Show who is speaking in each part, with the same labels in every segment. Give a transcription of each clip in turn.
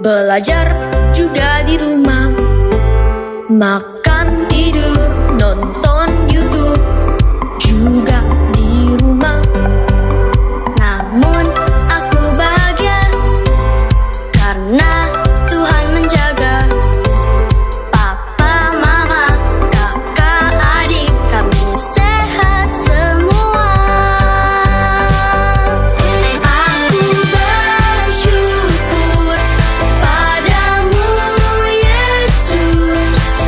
Speaker 1: Belajar juga di rumah, makan, tidur, nonton YouTube juga di rumah. Namun aku bahagia karena Tuhan menjaga. Papa, mama, kakak, adik, kami sehat semua. Aku bersyukur padamu Yesus,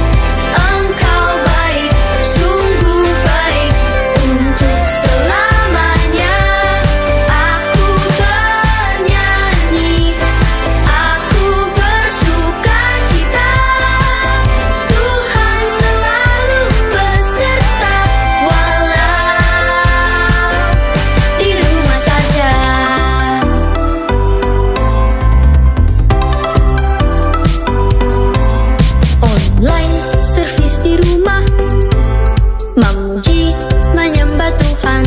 Speaker 1: Engkau baik, sungguh baik untuk selamanya. Aku bernyanyi, aku bersukacita, Tuhan selalu beserta walau di rumah saja. Online service di rumah, memuji menyembah Tuhan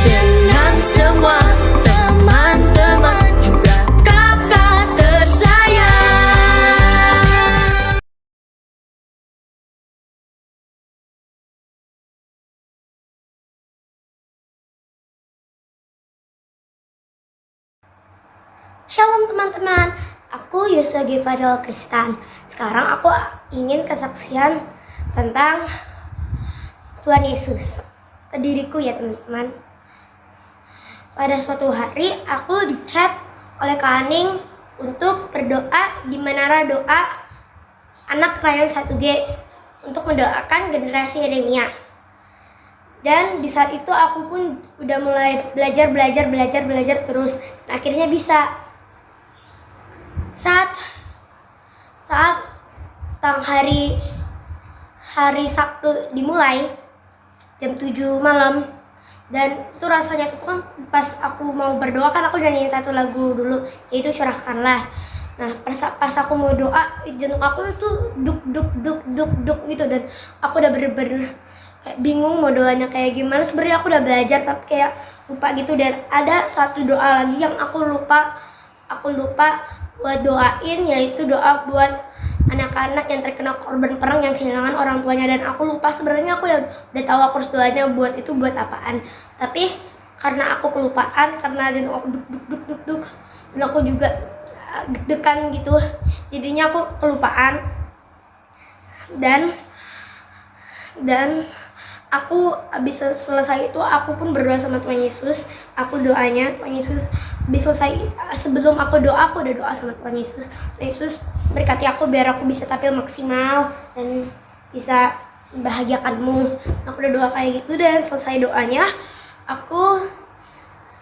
Speaker 1: dengan semua teman-teman juga kakak tersayang.
Speaker 2: Shalom teman-teman, aku Yosua Fadil Kristan. Sekarang aku ingin kesaksian tentang Tuhan Yesus ke diriku ya teman-teman. Pada suatu hari aku dicat oleh Kak Aning untuk berdoa di menara doa anak Rayon 1G untuk mendoakan generasi Yeremia. Dan di saat itu aku pun udah mulai belajar terus. Dan akhirnya bisa. Saat hari Sabtu dimulai jam 7 malam, dan itu rasanya tuh kan pas aku mau berdoa kan aku nyanyiin satu lagu dulu, yaitu Curahkanlah. Nah pas aku mau doa, jantung aku itu duk gitu, dan aku udah bener-bener kayak bingung mau doanya kayak gimana. Sebenarnya aku udah belajar tapi kayak lupa gitu. Dan ada satu doa lagi yang aku lupa buat doain, yaitu doa buat anak-anak yang terkena korban perang yang kehilangan orang tuanya. Dan aku lupa, sebenarnya aku udah tahu aku harus doanya buat itu buat apaan, tapi karena aku kelupaan, karena jantung aku duk dan aku juga deg-degan gitu, jadinya aku kelupaan. Dan aku habis selesai itu aku pun berdoa sama Tuhan Yesus. Aku doanya Tuhan Yesus, habis selesai sebelum aku doa, aku udah doa sama Tuhan Yesus. Tuhan Yesus berkati aku biar aku bisa tampil maksimal dan bisa membahagiakanmu. Aku udah doa kayak gitu, dan selesai doanya aku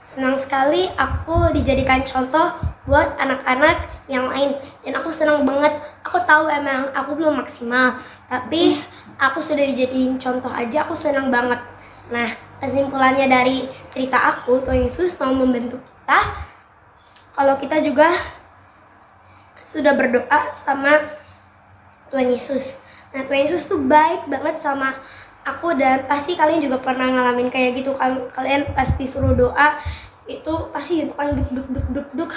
Speaker 2: senang sekali aku dijadikan contoh buat anak-anak yang lain. Dan aku senang banget, aku tahu emang aku belum maksimal, tapi aku sudah dijadiin contoh aja, aku senang banget. Nah, kesimpulannya dari cerita aku, Tuhan Yesus mau membentuk kita kalau kita juga sudah berdoa sama Tuhan Yesus. Nah, Tuhan Yesus tuh baik banget sama aku, dan pasti kalian juga pernah ngalamin kayak gitu. Kalian pasti suruh doa itu pasti gitu kan, duk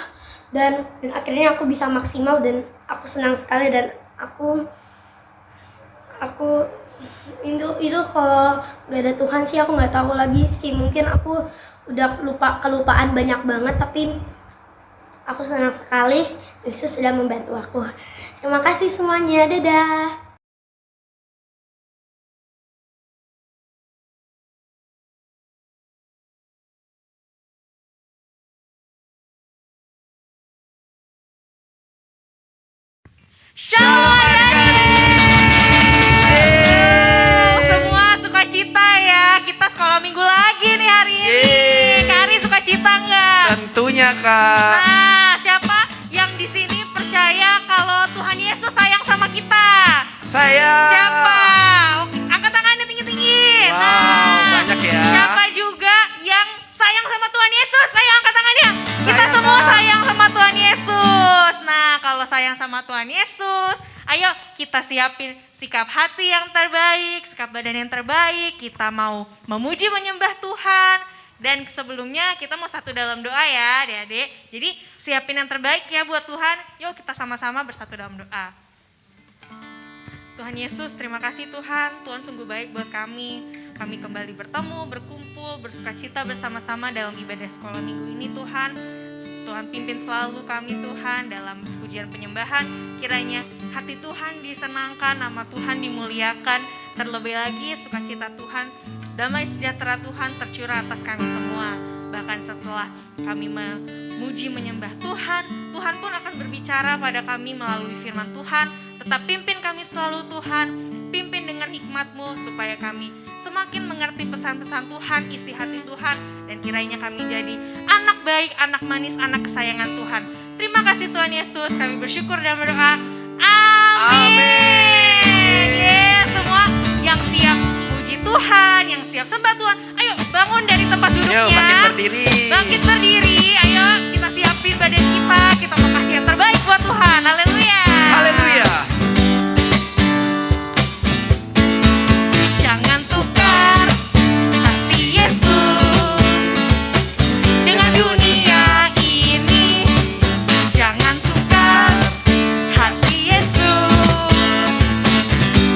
Speaker 2: dan akhirnya aku bisa maksimal, dan aku senang sekali. Dan aku itu kalau gak ada Tuhan sih aku nggak tahu lagi sih, mungkin aku udah kelupaan banyak banget. Tapi aku senang sekali Yesus sudah membantu aku. Terima kasih semuanya, dadah.
Speaker 3: Semua sukacita ya. Kita sekolah minggu lagi nih hari ini. Kak Ari sukacita nggak?
Speaker 4: Tentunya Kak.
Speaker 3: Nah, siapa yang di sini percaya kalau Tuhan Yesus sayang sama kita?
Speaker 4: Saya.
Speaker 3: Siapa? Oke, angkat tangannya tinggi-tinggi.
Speaker 4: Wow, banyak ya.
Speaker 3: Siapa juga yang sayang sama Tuhan Yesus? Ayo angkat tangannya. Kita
Speaker 4: Sayang,
Speaker 3: semua
Speaker 4: Kak.
Speaker 3: sayang sama Tuhan Yesus. Nah, kalau sayang sama Tuhan Yesus, ayo kita siapin sikap hati yang terbaik, sikap badan yang terbaik. Kita mau memuji menyembah Tuhan Dan sebelumnya kita mau satu dalam doa ya adik-adik. Jadi siapin yang terbaik ya buat Tuhan. Yuk kita sama-sama bersatu dalam doa. Tuhan Yesus, terima kasih Tuhan. Tuhan sungguh baik buat kami. Kami kembali bertemu, berkumpul, bersukacita bersama-sama dalam ibadah sekolah minggu ini Tuhan. Tuhan pimpin selalu kami Tuhan dalam pujian penyembahan. Kiranya hati Tuhan disenangkan, nama Tuhan dimuliakan. Terlebih lagi sukacita Tuhan, damai sejahtera Tuhan tercurah atas kami semua. Bahkan setelah kami memuji menyembah Tuhan, Tuhan pun akan berbicara pada kami melalui firman Tuhan. Tetap pimpin kami selalu Tuhan, pimpin dengan hikmat-Mu supaya kami semakin mengerti pesan-pesan Tuhan, isi hati Tuhan. Dan kiranya kami jadi anak baik, anak manis, anak kesayangan Tuhan. Terima kasih Tuhan Yesus, kami bersyukur dan berdoa. Amin. Yes, semua yang siap puji Tuhan, yang siap sembah Tuhan, ayo bangun dari tempat duduknya.
Speaker 4: Yuk, bangkit berdiri.
Speaker 3: Bangkit berdiri, ayo kita siapin badan kita mau kasih yang terbaik buat Tuhan. Haleluya.
Speaker 4: Haleluya.
Speaker 3: Jangan tukar kasih Yesus dengan dunia ini. Jangan tukar kasih Yesus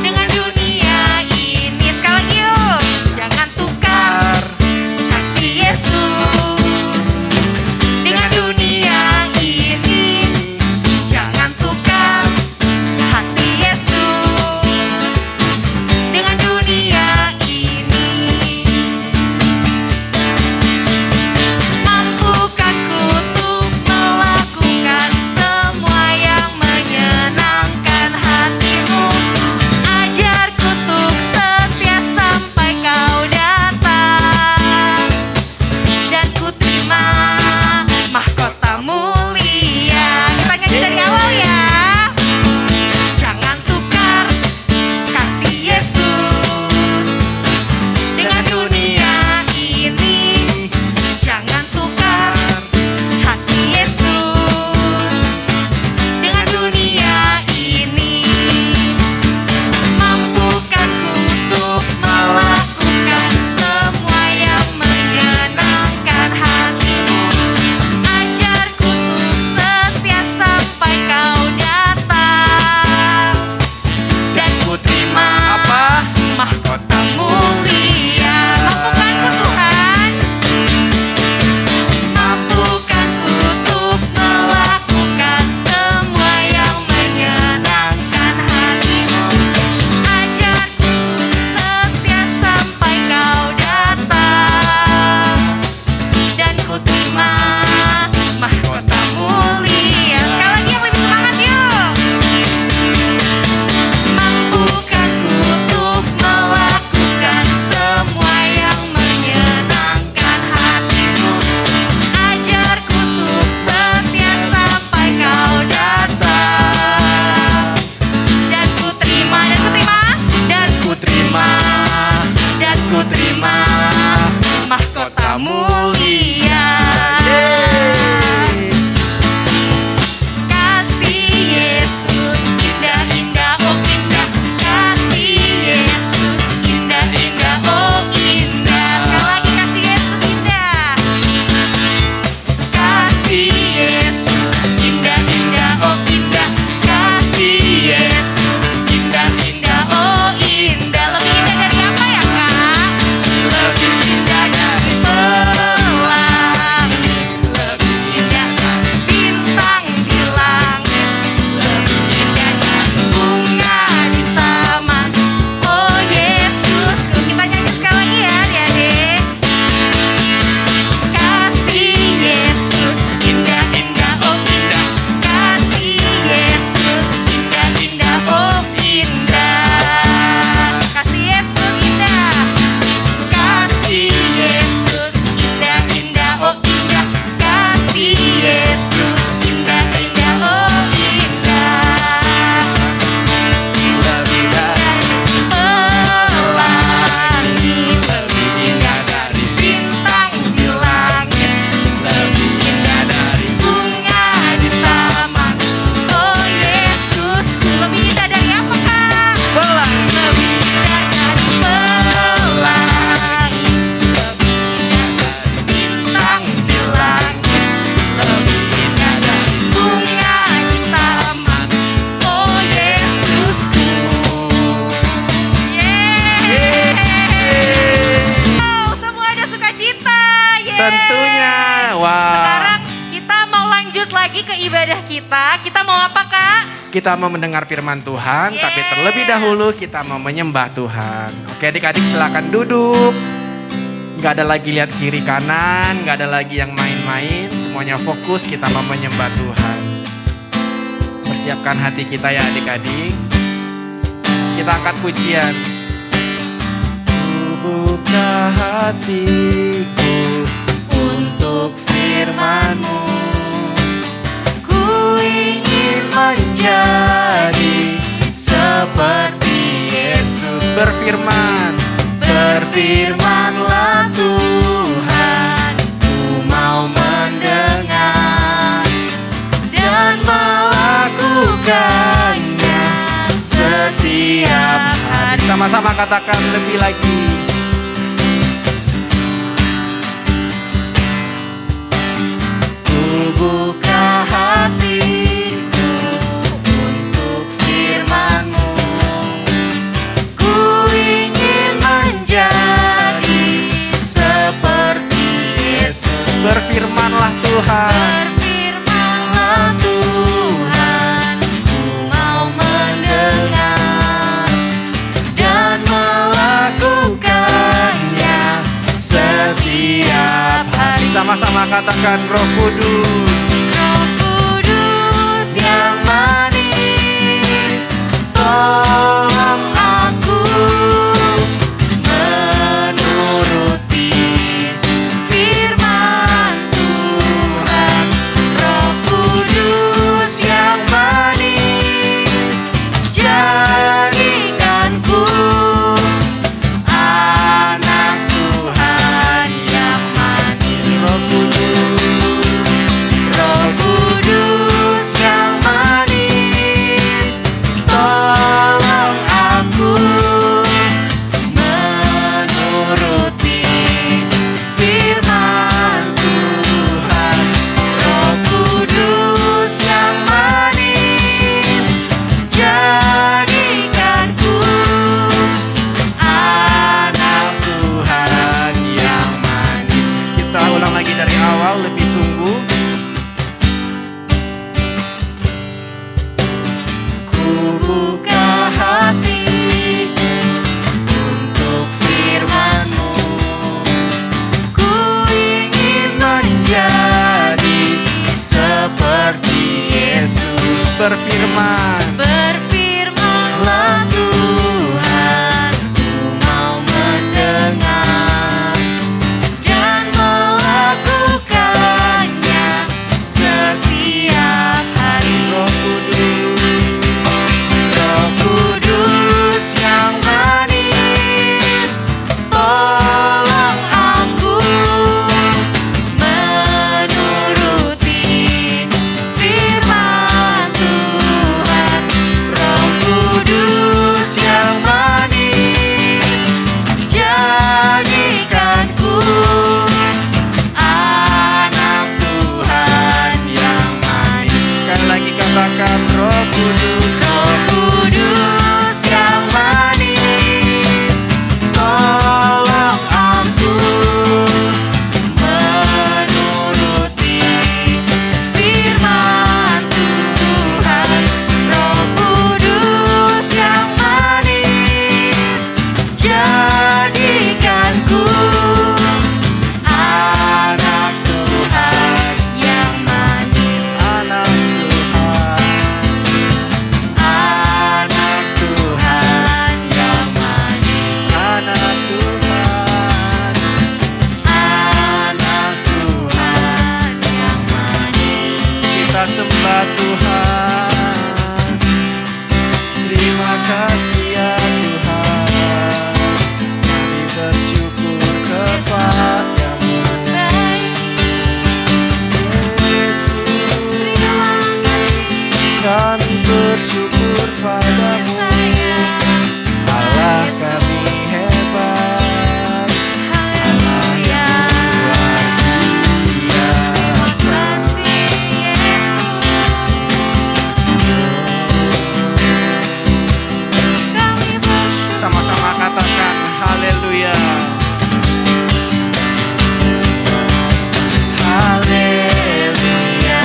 Speaker 3: dengan dunia ini. Sekali lagi yuk. Jangan tukar kasih Yesus dengan dunia ini. Jangan tukar ibadah kita mau apa Kak?
Speaker 4: Kita mau mendengar firman Tuhan, tapi
Speaker 3: Yes.
Speaker 4: terlebih dahulu kita mau menyembah Tuhan. Oke adik-adik silakan duduk. Gak ada lagi lihat kiri kanan, gak ada lagi yang main-main. Semuanya fokus, kita mau menyembah Tuhan. Persiapkan hati kita ya adik-adik. Kita angkat pujian. Ku buka hatiku untuk firman-Mu. Ku ingin menjadi seperti Yesus. Berfirman, berfirmanlah Tuhan. Ku mau mendengar dan melakukannya setiap hari. Sama-sama katakan lebih lagi. Ku buka hatiku untuk firman-Mu. Ku ingin menjadi seperti Yesus. Berfirmanlah Tuhan. Berfirmanlah Tuhan. Ku mau mendengar dan melakukannya setiap hari. Sama-sama katakan Roh Kudus. Roh Kudus yang manis, tolong aku menuruti firman Tuhan. Roh Kudus yang manis, jadikanku anak Tuhan yang manis. Roh Kudus, Roh Kudus yang manis, tolong aku menuruti firman Tuhan. Roh Kudus yang manis, jadikanku anak Tuhan yang manis. Kita ulang lagi dari awal lebih sungguh. Ku buka hatiku untuk firman-Mu. Ku ingin menjadi seperti Yesus. Berfirman, berfirmanlah Tuhan. Ku mau mendengar dan melakukannya setiap hari. Roh Kudus, Roh Kudus yang manis, tolong aku menuruti firman Tuhan. Roh Kudus yang manis, jadikanku anak Tuhan yang manis. Sekali lagi katakan Roh Kudus. Roh Kudus yang manis, tolong aku menuruti firman Tuhan. Roh Kudus yang manis, jadikanku anak Tuhan yang manis. Anak Tuhan, anak Tuhan yang manis. Anak Tuhan, anak Tuhan yang manis. Kita sembah Tuhan. Terima kasih ya Tuhan. Kami bersyukur kepadamu. Yesus, kami bersyukur padamu. Allah kami hebat, Allah yang luar biasa. Sama-sama katakan haleluya. Haleluya.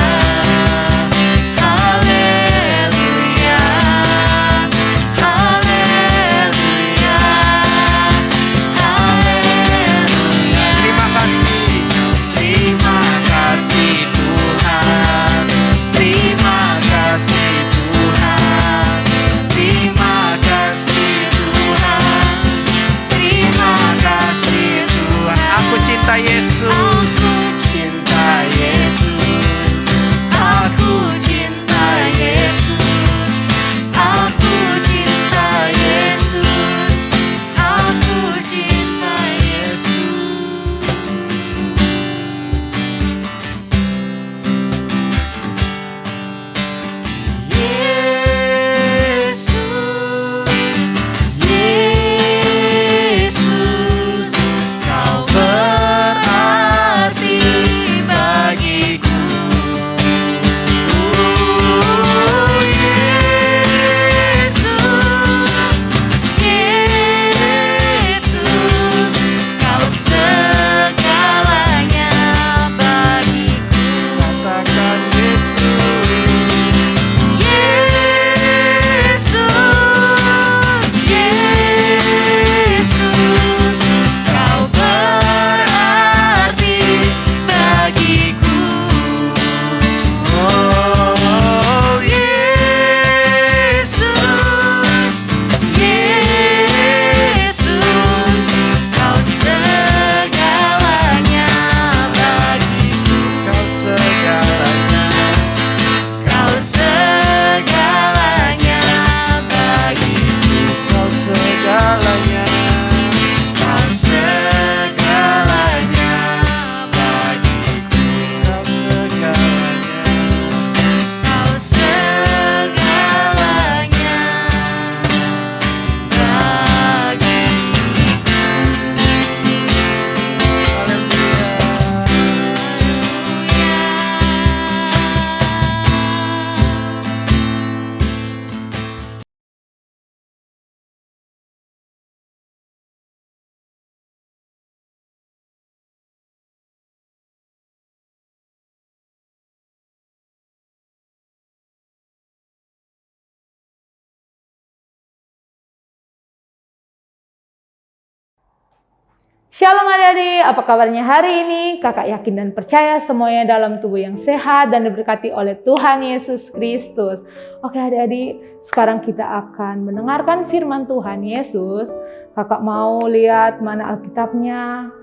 Speaker 5: Shalom adik-adik, apa kabarnya hari ini? Kakak yakin dan percaya semuanya dalam tubuh yang sehat dan diberkati oleh Tuhan Yesus Kristus. Oke adik-adik, sekarang kita akan mendengarkan firman Tuhan Yesus. Kakak mau lihat mana Alkitabnya.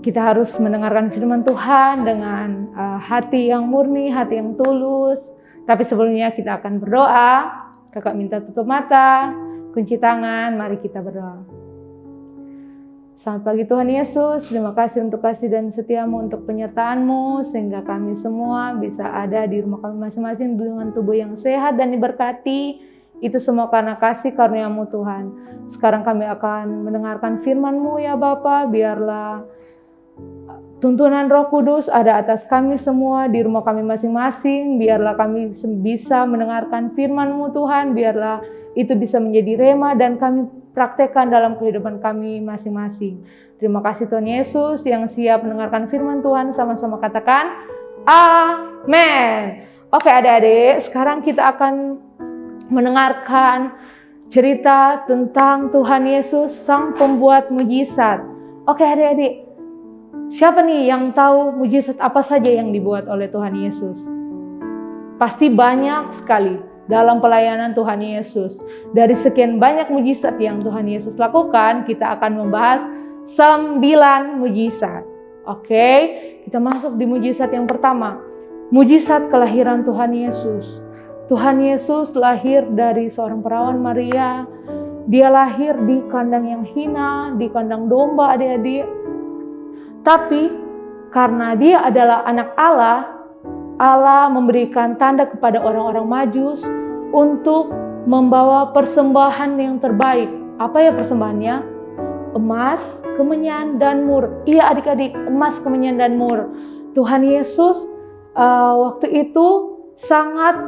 Speaker 5: Kita harus mendengarkan firman Tuhan dengan hati yang murni, hati yang tulus. Tapi sebelumnya kita akan berdoa. Kakak minta tutup mata, kunci tangan, mari kita berdoa. Selamat pagi Tuhan Yesus, terima kasih untuk kasih dan setiamu, untuk penyertaan-Mu, sehingga kami semua bisa ada di rumah kami masing-masing dengan tubuh yang sehat dan diberkati. Itu semua karena kasih karunia-Mu Tuhan. Sekarang kami akan mendengarkan firman-Mu ya Bapa, biarlah tuntunan Roh Kudus ada atas kami semua di rumah kami masing-masing. Biarlah kami bisa mendengarkan firman-Mu Tuhan, biarlah itu bisa menjadi rema dan kami praktekkan dalam kehidupan kami masing-masing. Terima kasih Tuhan Yesus yang siap mendengarkan firman Tuhan, sama-sama katakan amin. Oke adik-adik, sekarang kita akan mendengarkan cerita tentang Tuhan Yesus, Sang Pembuat Mujizat. Oke adik-adik, siapa nih yang tahu mujizat apa saja yang dibuat oleh Tuhan Yesus? Pasti banyak sekali. Dalam pelayanan Tuhan Yesus. Dari sekian banyak mujizat yang Tuhan Yesus lakukan, kita akan membahas 9 mujizat. Oke, kita masuk di mujizat yang pertama. Mujizat kelahiran Tuhan Yesus. Tuhan Yesus lahir dari seorang perawan Maria. Dia lahir di kandang yang hina, di kandang domba adik-adik. Tapi karena dia adalah anak Allah, Allah memberikan tanda kepada orang-orang Majus untuk membawa persembahan yang terbaik. Apa ya persembahannya? Emas, kemenyan, dan mur. Iya adik-adik, emas, kemenyan, dan mur. Tuhan Yesus waktu itu sangat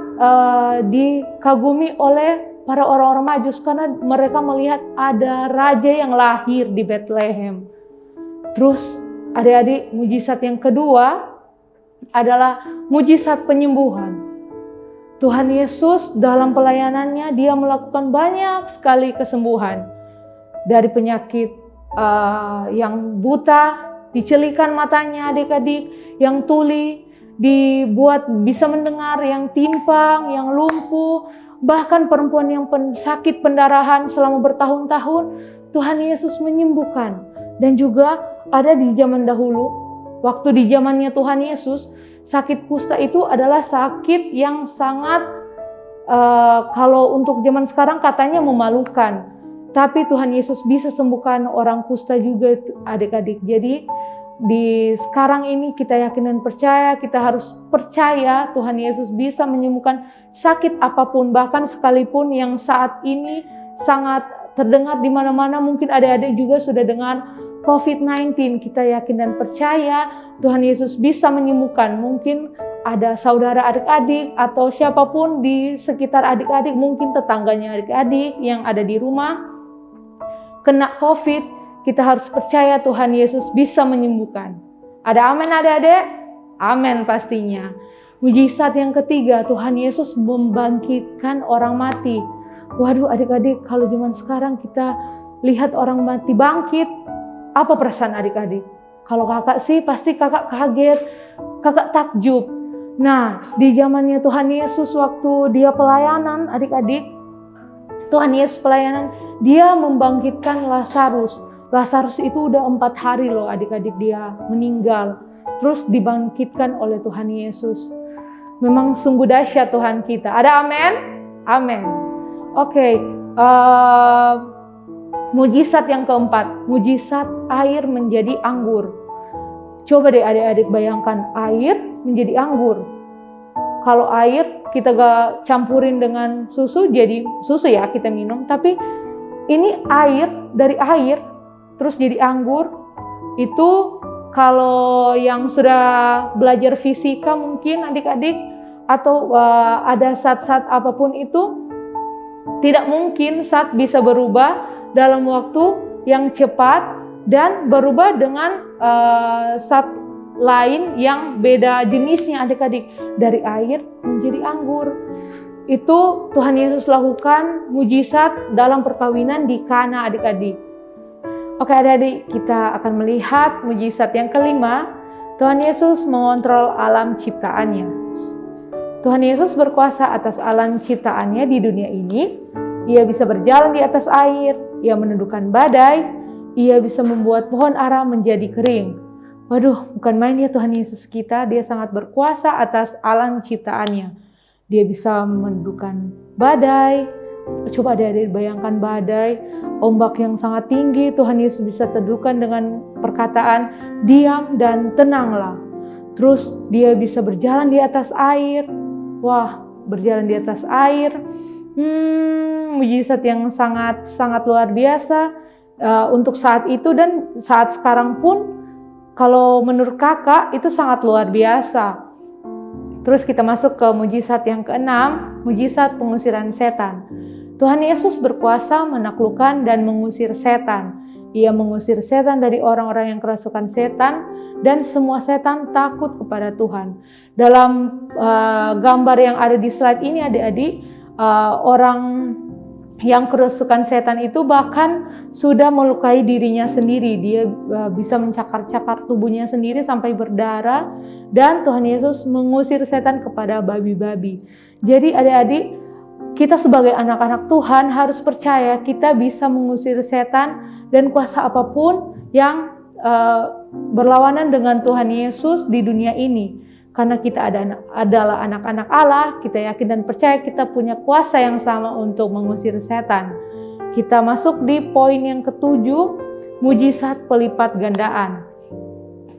Speaker 5: dikagumi oleh para orang-orang Majus karena mereka melihat ada raja yang lahir di Bethlehem. Terus adik-adik, mujizat yang kedua adalah mujizat penyembuhan. Tuhan Yesus dalam pelayanannya dia melakukan banyak sekali kesembuhan. Dari penyakit yang buta, dicelikan matanya adik-adik, yang tuli, dibuat bisa mendengar, yang timpang, yang lumpuh, bahkan perempuan yang sakit pendarahan selama bertahun-tahun, Tuhan Yesus menyembuhkan. Dan juga ada di zaman dahulu, waktu di zamannya Tuhan Yesus, sakit kusta itu adalah sakit yang sangat, kalau untuk zaman sekarang katanya memalukan. Tapi Tuhan Yesus bisa sembuhkan orang kusta juga adik-adik. Jadi di sekarang ini kita yakin dan percaya, kita harus percaya Tuhan Yesus bisa menyembuhkan sakit apapun. Bahkan sekalipun yang saat ini sangat terdengar di mana-mana, mungkin adik-adik juga sudah dengar COVID-19, kita yakin dan percaya Tuhan Yesus bisa menyembuhkan. Mungkin ada saudara adik-adik atau siapapun di sekitar adik-adik, mungkin tetangganya adik-adik yang ada di rumah kena COVID, kita harus percaya Tuhan Yesus bisa menyembuhkan. Ada amin adik-adik? Amin pastinya. Mujizat yang ketiga, Tuhan Yesus membangkitkan orang mati. Waduh adik-adik, kalau zaman sekarang kita lihat orang mati bangkit, apa perasaan adik-adik? Kalau kakak sih pasti kakak kaget, kakak takjub. Nah, di zamannya Tuhan Yesus waktu dia pelayanan adik-adik, Tuhan Yesus pelayanan, dia membangkitkan Lazarus. Lazarus itu udah 4 hari loh adik-adik dia meninggal. Terus dibangkitkan oleh Tuhan Yesus. Memang sungguh dahsyat Tuhan kita. Ada amin? Amin. Oke, mujizat yang keempat, mujizat air menjadi anggur. Coba deh adik-adik bayangkan air menjadi anggur. Kalau air kita gak campurin dengan susu, jadi susu ya kita minum. Tapi ini air, dari air terus jadi anggur. Itu kalau yang sudah belajar fisika mungkin adik-adik, atau ada zat-zat apapun itu, tidak mungkin zat bisa berubah dalam waktu yang cepat dan berubah dengan zat lain yang beda jenisnya adik-adik. Dari air menjadi anggur. Itu Tuhan Yesus lakukan mujizat dalam perkawinan di Kana adik-adik. Oke adik-adik, kita akan melihat mujizat yang kelima. Tuhan Yesus mengontrol alam ciptaannya. Tuhan Yesus berkuasa atas alam ciptaannya di dunia ini. Ia bisa berjalan di atas air, ia menundukkan badai, ia bisa membuat pohon ara menjadi kering. Waduh, bukan main ya Tuhan Yesus kita, dia sangat berkuasa atas alam ciptaannya. Dia bisa menundukkan badai. Coba adik-adik bayangkan badai, ombak yang sangat tinggi, Tuhan Yesus bisa teduhkan dengan perkataan, diam dan tenanglah. Terus dia bisa berjalan di atas air. Wah, berjalan di atas air. Mujizat yang sangat luar biasa untuk saat itu dan saat sekarang pun kalau menurut kakak itu sangat luar biasa. Terus kita masuk ke mujizat yang keenam, mujizat pengusiran setan. Tuhan Yesus berkuasa menaklukkan dan mengusir setan. Ia mengusir setan dari orang-orang yang kerasukan setan dan semua setan takut kepada Tuhan. Dalam gambar yang ada di slide ini adik-adik, orang yang kerasukan setan itu bahkan sudah melukai dirinya sendiri. Dia bisa mencakar-cakar tubuhnya sendiri sampai berdarah dan Tuhan Yesus mengusir setan kepada babi-babi. Jadi adik-adik, kita sebagai anak-anak Tuhan harus percaya kita bisa mengusir setan dan kuasa apapun yang berlawanan dengan Tuhan Yesus di dunia ini. Karena kita adalah anak-anak Allah, kita yakin dan percaya kita punya kuasa yang sama untuk mengusir setan. Kita masuk di poin yang ketujuh, mujizat pelipat gandaan.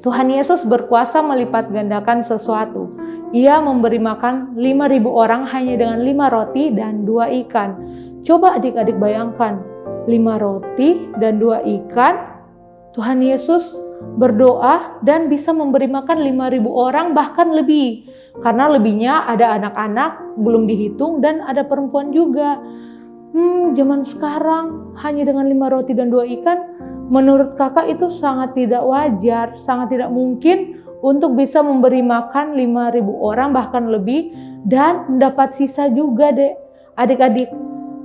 Speaker 5: Tuhan Yesus berkuasa melipat gandakan sesuatu. Ia memberi makan 5.000 orang hanya dengan 5 roti dan 2 ikan. Coba adik-adik bayangkan, 5 roti dan 2 ikan. Tuhan Yesus berdoa dan bisa memberi makan 5.000 orang bahkan lebih. Karena lebihnya ada anak-anak, belum dihitung dan ada perempuan juga. Zaman sekarang hanya dengan 5 roti dan 2 ikan, menurut kakak itu sangat tidak wajar, sangat tidak mungkin untuk bisa memberi makan 5.000 orang bahkan lebih dan mendapat sisa juga deh adik-adik,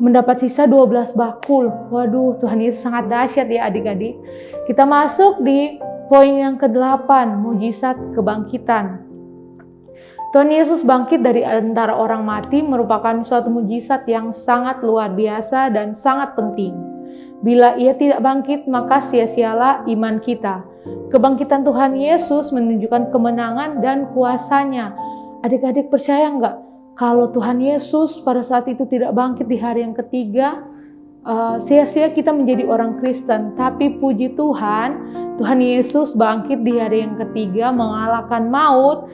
Speaker 5: mendapat sisa 12 bakul. Waduh, Tuhan Yesus sangat dahsyat ya adik-adik. Kita masuk di poin yang ke-8, mujizat kebangkitan. Tuhan Yesus bangkit dari antara orang mati merupakan suatu mujizat yang sangat luar biasa dan sangat penting. Bila ia tidak bangkit, maka sia-sialah iman kita. Kebangkitan Tuhan Yesus menunjukkan kemenangan dan kuasanya. Adik-adik percaya nggak? Kalau Tuhan Yesus pada saat itu tidak bangkit di hari yang ketiga, sia-sia kita menjadi orang Kristen. Tapi puji Tuhan, Tuhan Yesus bangkit di hari yang ketiga, mengalahkan maut.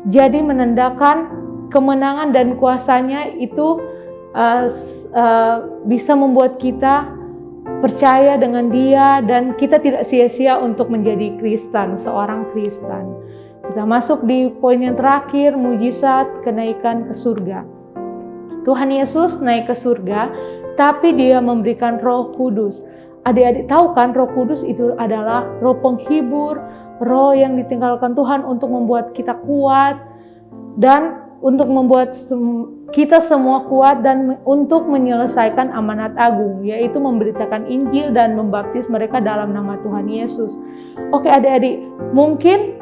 Speaker 5: Jadi menandakan kemenangan dan kuasanya itu bisa membuat kita percaya dengan Dia dan kita tidak sia-sia untuk menjadi Kristen, seorang Kristen. Kita masuk di poin yang terakhir, mujizat kenaikan ke surga. Tuhan Yesus naik ke surga, tapi Dia memberikan Roh Kudus. Adik-adik tahu kan Roh Kudus itu adalah roh penghibur, roh yang ditinggalkan Tuhan untuk membuat kita kuat dan untuk membuat kita semua kuat dan untuk menyelesaikan amanat agung, yaitu memberitakan Injil dan membaptis mereka dalam nama Tuhan Yesus. Oke adik-adik, mungkin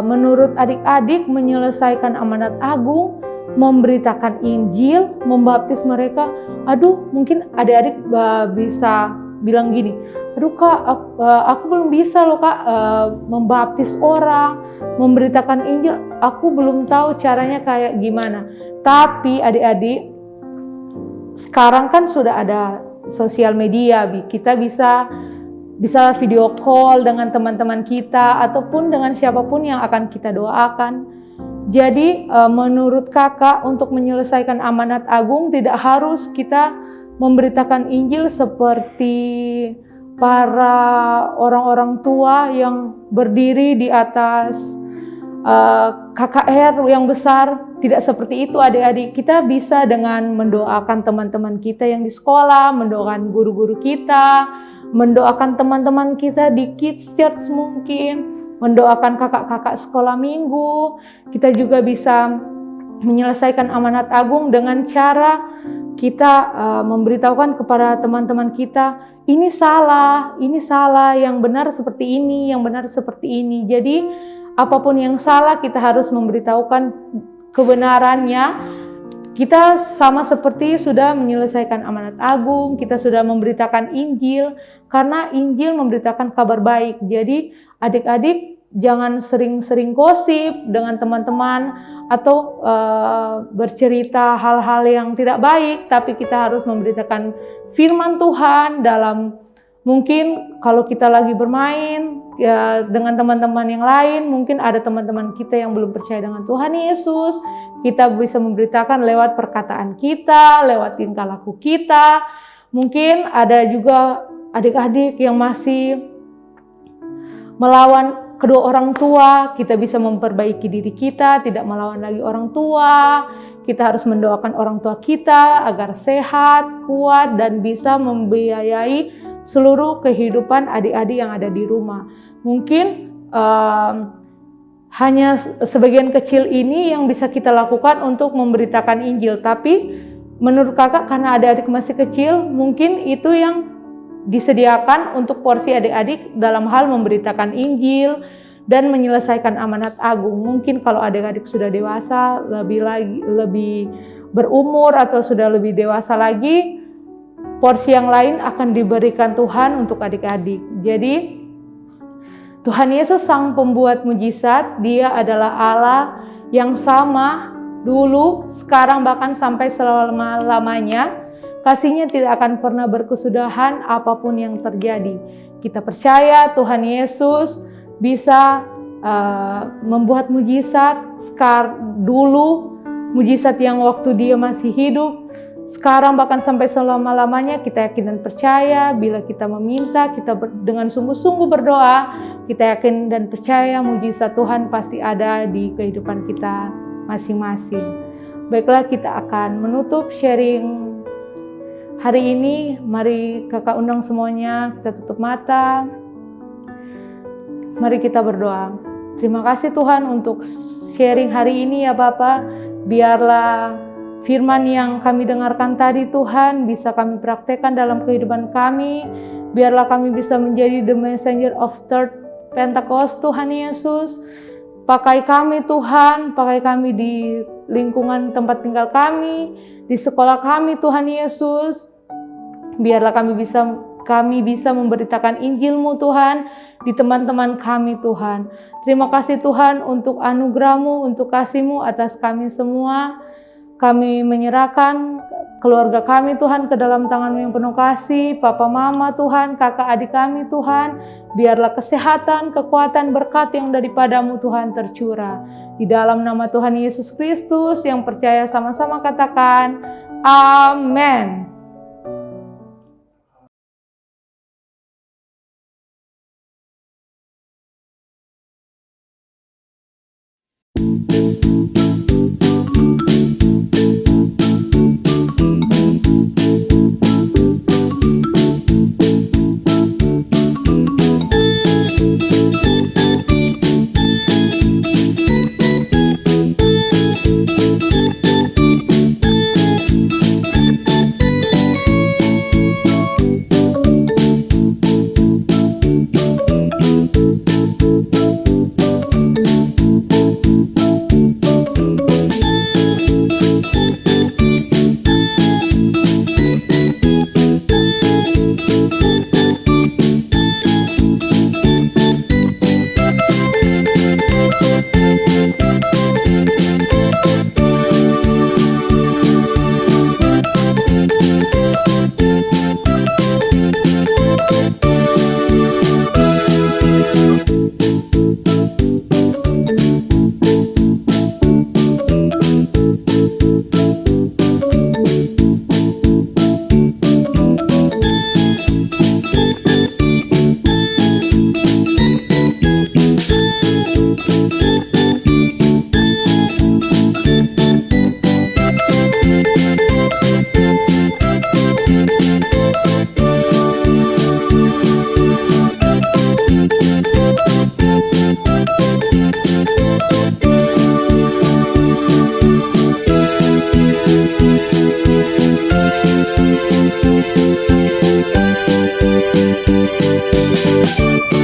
Speaker 5: menurut adik-adik menyelesaikan amanat agung, memberitakan Injil, membaptis mereka, mungkin adik-adik bisa bilang gini, Kak, aku belum bisa loh Kak membaptis orang, memberitakan Injil, aku belum tahu caranya kayak gimana. Tapi adik-adik, sekarang kan sudah ada sosial media, kita bisa video call dengan teman-teman kita ataupun dengan siapapun yang akan kita doakan. Jadi menurut kakak untuk menyelesaikan amanat agung tidak harus kita memberitakan Injil seperti para orang-orang tua yang berdiri di atas KKR yang besar. Tidak seperti itu adik-adik. Kita bisa dengan mendoakan teman-teman kita yang di sekolah, mendoakan guru-guru kita, mendoakan teman-teman kita di Kids Church mungkin, mendoakan kakak-kakak sekolah minggu. Kita juga bisa menyelesaikan amanat agung dengan cara kita memberitahukan kepada teman-teman kita, ini salah, yang benar seperti ini, yang benar seperti ini. Jadi apapun yang salah kita harus memberitahukan kebenarannya. Kita sama seperti sudah menyelesaikan amanat agung, kita sudah memberitakan Injil, karena Injil memberitakan kabar baik. Jadi adik-adik jangan sering-sering gosip dengan teman-teman atau bercerita hal-hal yang tidak baik, tapi kita harus memberitakan firman Tuhan dalam, mungkin kalau kita lagi bermain ya dengan teman-teman yang lain, mungkin ada teman-teman kita yang belum percaya dengan Tuhan Yesus, kita bisa memberitakan lewat perkataan kita, lewat tingkah laku kita. Mungkin ada juga adik-adik yang masih melawan kedua orang tua, kita bisa memperbaiki diri kita, tidak melawan lagi orang tua. Kita harus mendoakan orang tua kita agar sehat, kuat, dan bisa membiayai seluruh kehidupan adik-adik yang ada di rumah. Mungkin hanya sebagian kecil ini yang bisa kita lakukan untuk memberitakan Injil. Tapi menurut kakak, karena adik-adik masih kecil, mungkin itu yang disediakan untuk porsi adik-adik dalam hal memberitakan Injil dan menyelesaikan amanat agung. Mungkin kalau adik-adik sudah dewasa, lebih berumur atau sudah lebih dewasa lagi, porsi yang lain akan diberikan Tuhan untuk adik-adik. Jadi Tuhan Yesus Sang Pembuat Mujizat, Dia adalah Allah yang sama dulu, sekarang, bahkan sampai selama-lamanya. Kasih-Nya tidak akan pernah berkesudahan apapun yang terjadi. Kita percaya Tuhan Yesus bisa membuat mujizat dulu, mujizat yang waktu Dia masih hidup, sekarang bahkan sampai selama-lamanya. Kita yakin dan percaya bila kita meminta, kita dengan sungguh-sungguh berdoa, kita yakin dan percaya mujizat Tuhan pasti ada di kehidupan kita masing-masing. Baiklah, kita akan menutup sharing hari ini. Mari kakak undang semuanya, kita tutup mata. Mari kita berdoa. Terima kasih Tuhan untuk sharing hari ini ya Bapa. Biarlah firman yang kami dengarkan tadi Tuhan bisa kami praktekkan dalam kehidupan kami. Biarlah kami bisa menjadi the messenger of third Pentecost Tuhan Yesus. Pakai kami Tuhan, pakai kami di lingkungan tempat tinggal kami, di sekolah kami Tuhan Yesus. Biarlah kami bisa memberitakan Injil-Mu Tuhan di teman-teman kami Tuhan. Terima kasih Tuhan untuk anugerah-Mu, untuk kasih-Mu atas kami semua. Kami menyerahkan keluarga kami Tuhan ke dalam tangan-Mu yang penuh kasih. Papa, mama Tuhan, kakak, adik kami Tuhan. Biarlah kesehatan, kekuatan, berkat yang daripada-Mu Tuhan tercurah. Di dalam nama Tuhan Yesus Kristus yang percaya, sama-sama katakan, amin.
Speaker 1: Yesus.